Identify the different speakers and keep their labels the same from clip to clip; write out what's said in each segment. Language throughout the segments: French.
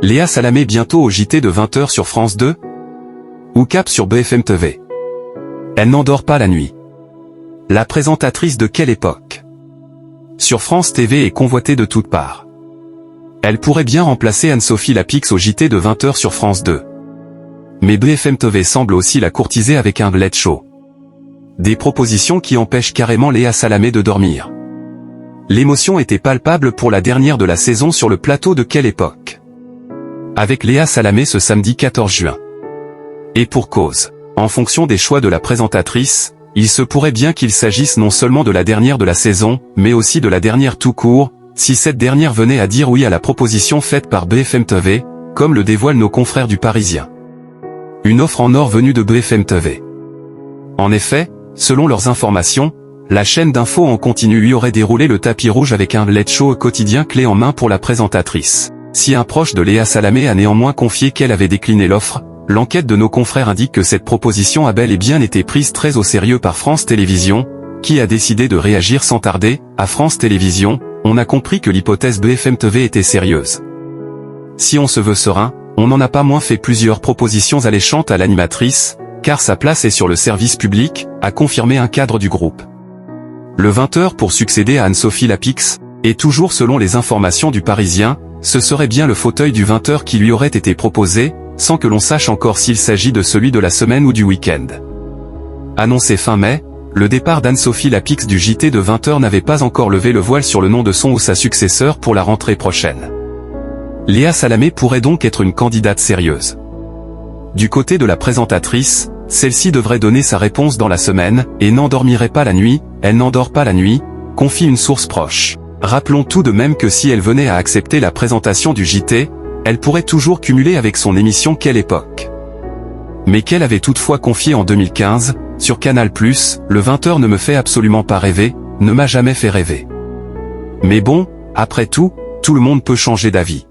Speaker 1: Léa Salamé bientôt au JT de 20h sur France 2? Ou cap sur BFM TV? Elle n'endort pas la nuit. La présentatrice de quelle époque? Sur France TV est convoitée de toutes parts. Elle pourrait bien remplacer Anne-Sophie Lapix au JT de 20h sur France 2. Mais BFM TV semble aussi la courtiser avec un late show. Des propositions qui empêchent carrément Léa Salamé de dormir. L'émotion était palpable pour la dernière de la saison sur le plateau de quelle époque? Avec Léa Salamé ce samedi 14 juin. Et pour cause. En fonction des choix de la présentatrice, il se pourrait bien qu'il s'agisse non seulement de la dernière de la saison, mais aussi de la dernière tout court, si cette dernière venait à dire oui à la proposition faite par BFM TV, comme le dévoilent nos confrères du Parisien. Une offre en or venue de BFM TV. En effet, selon leurs informations, la chaîne d'infos en continu lui aurait déroulé le tapis rouge avec un late show quotidien clé en main pour la présentatrice. Si un proche de Léa Salamé a néanmoins confié qu'elle avait décliné l'offre, l'enquête de nos confrères indique que cette proposition a bel et bien été prise très au sérieux par France Télévisions, qui a décidé de réagir sans tarder. À France Télévisions, on a compris que l'hypothèse BFM TV était sérieuse. Si on se veut serein, on n'en a pas moins fait plusieurs propositions alléchantes à l'animatrice, car sa place est sur le service public, a confirmé un cadre du groupe. Le 20h pour succéder à Anne-Sophie Lapix, et toujours selon les informations du Parisien, ce serait bien le fauteuil du 20h qui lui aurait été proposé, sans que l'on sache encore s'il s'agit de celui de la semaine ou du week-end. Annoncé fin mai, le départ d'Anne-Sophie Lapix du JT de 20h n'avait pas encore levé le voile sur le nom de son ou sa successeur pour la rentrée prochaine. Léa Salamé pourrait donc être une candidate sérieuse. Du côté de la présentatrice, celle-ci devrait donner sa réponse dans la semaine, et n'endormirait pas la nuit, elle n'endort pas la nuit, confie une source proche. Rappelons tout de même que si elle venait à accepter la présentation du JT, elle pourrait toujours cumuler avec son émission Quelle époque. Mais qu'elle avait toutefois confié en 2015, sur Canal+, le 20h ne me fait absolument pas rêver, ne m'a jamais fait rêver. Mais bon, après tout le monde peut changer d'avis.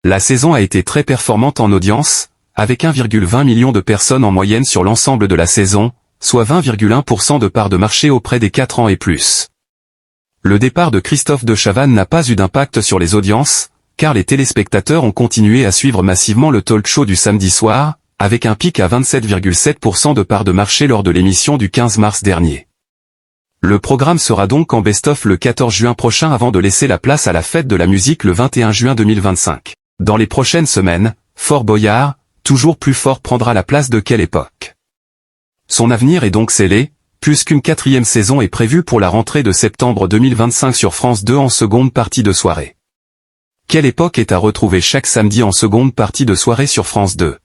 Speaker 1: La saison a été très performante en audience, avec 1,20 million de personnes en moyenne sur l'ensemble de la saison, soit 20,1% de part de marché auprès des 4 ans et plus. Le départ de Christophe de Chavannes n'a pas eu d'impact sur les audiences, car les téléspectateurs ont continué à suivre massivement le talk show du samedi soir, avec un pic à 27,7% de part de marché lors de l'émission du 15 mars dernier. Le programme sera donc en best-of le 14 juin prochain avant de laisser la place à la fête de la musique le 21 juin 2025. Dans les prochaines semaines, Fort Boyard, toujours plus fort prendra la place de Quelle époque. Son avenir est donc scellé, puisqu'une 4e saison est prévue pour la rentrée de septembre 2025 sur France 2 en seconde partie de soirée. Quelle époque est à retrouver chaque samedi en seconde partie de soirée sur France 2.